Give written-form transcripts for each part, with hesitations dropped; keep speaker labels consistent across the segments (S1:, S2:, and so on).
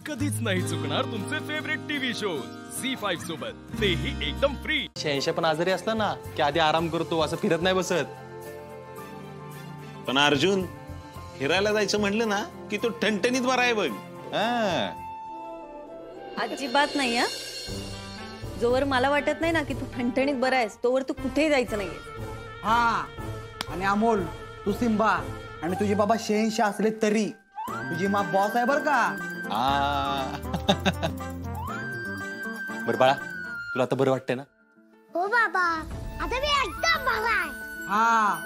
S1: कधीच नाही चुकणार तुमचे फेवरेट टीव्ही शोज झी5 सोबत, तेही एकदम फ्री।
S2: 86 पण आजारी असला ना की आधी आराम करतो, असं फिरत नाही बसत।
S3: पण अर्जुन फिरायला जायचं म्हणलं ना की तो ठणठणीत बरा आहे बघ।
S4: अजिबात नाही हा। जोवर मला वाटत नाही ना की तू ठणठणीत बरा आहेस तोवर तू कुठेही जायचं नाहीये।
S5: हा आणि अमोल, तू सिम्बा आणि तुझे बाबा 86 असले तरी तुझी माँ बॉस आहे बर का।
S2: बर बाळा, तुला आता बरं वाटतंय ना?
S6: हो बाबा, आता मी एकदम बरा आहे।
S5: हा,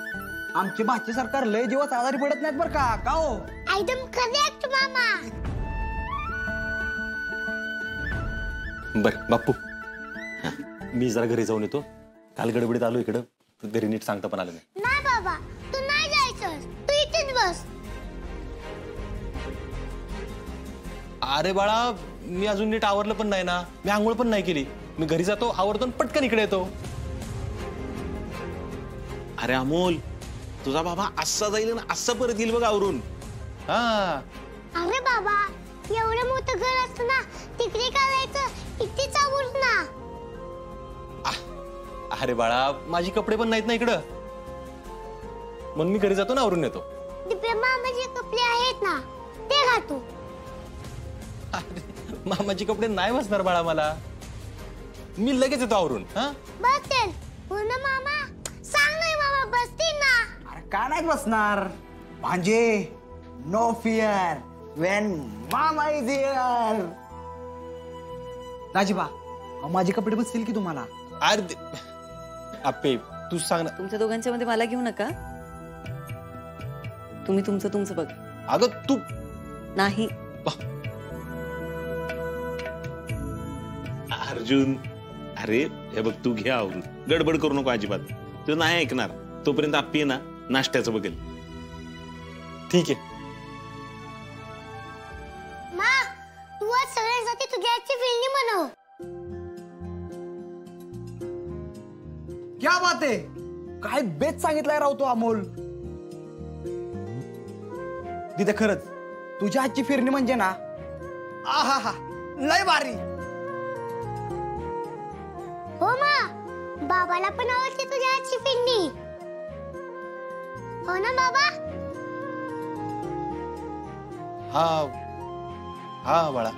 S5: आमचे भाचे सरकार लय दिवस आजारी पडत नाहीत बर का हो?
S6: एकदम करेक्ट मामा।
S2: बर बाप्पू, मी जरा घरी जाऊन येतो। काल गडबडीत आलो इकडं, घरी नीट सांगता पण आलं नाही।
S6: नाही बाबा, तू नाही जायचं, तू इथेच बस।
S2: अरे बाळा, मी अजून नीट आवरलं पण नाही ना, मी आंघोळ पण नाही केली। मी घरी जातो, आवरतो, पटकन इकडे येतो।
S3: अरे अमोल, तुझा बाबा असा जाईल ना असा परत येईल बघ आवरून।
S2: हा,
S6: अरे बाबा, एवढं मोठं घर असतं ना, तिकडे काय जायचं, इथेच आवड ना।
S2: अरे बाळा, माझी कपडे पण नाहीत ना इकडं, मग मी घरी जातो ना, आवरून येतो।
S6: दिप्या मामाचे कपडे आहेत ना, ते घालतो।
S2: मामाचे कपडे नाही बसणार बाळा मला, मी लगेच येतो आवरून। हा
S6: बसतील हो ना मामा, सांग नाही मामा, बसतील ना।
S5: अरे का नाही बसणार भांजे, नो फिअर व्हेन मामा इज हिअर। राजीबा, माझे कपडे बसतील की तुम्हाला?
S2: अरे आप्पे, तू सांग ना।
S4: तुमच्या दोघांच्या मध्ये मला घेऊ नका, तुम्ही तुमचं तुमचं बघ।
S2: अगं तू
S4: नाही,
S3: अर्जुन, अरे हे बघ, तू घे आवरून, गडबड करू नको अजिबात। तो नाही ऐकणार, तोपर्यंत आप्पी आहे ना नाश्त्याचं बघेल।
S2: ठीक आहे।
S6: मा, तू आज सगळ्यांसाठी तुझ्या आजची फिल्मी बनव।
S5: क्या बात आहे, काय बेत सांगितलाय राव तो अमोल। तिथे खरंच तुझ्या हातची फिरणी म्हणजे ना, आहा हा, लय भारी।
S6: हो मा, बाबाला पण आवडते तुझ्या हातची फिरणी, हो ना बाबा?
S2: हा हा बाळा।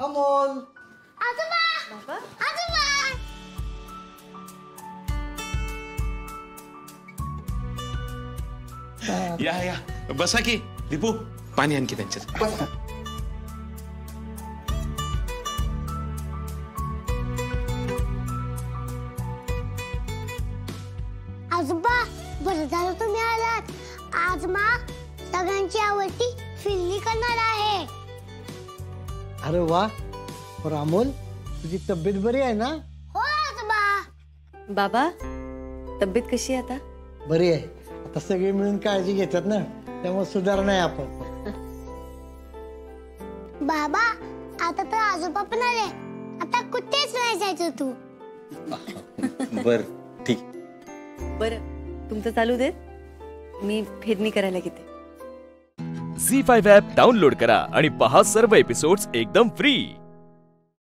S5: अमोल,
S6: आजोबा, आजोबा।
S3: या या, बसा की। दीपू, पाणी आणखी त्यांच्यात।
S6: आजोबा, बरं झालं तुम्ही आलात। आज मा सगळ्यांची आवडती फिल्मी करणार आहे।
S7: अरे वा, और अमोल, तुझी तब्येत बरी आहे ना?
S6: हो आजोबा।
S4: बाबा तब्येत कशी आहे आता?
S7: बरी आहे, आता सगळे मिळून काळजी घेतात ना, त्यामुळे सुधारणा आहे आपण।
S6: बाबा, आता तर आजोबा पण आले, आता कुठेच नाही जायचं तू।
S2: बर ठीक।
S4: बरं, तुमचं चालू देत, मी फेरणी करायला घेते।
S1: झी5 ॲप डाउनलोड करा आणि पहा सर्व एपिसोड्स एकदम फ्री।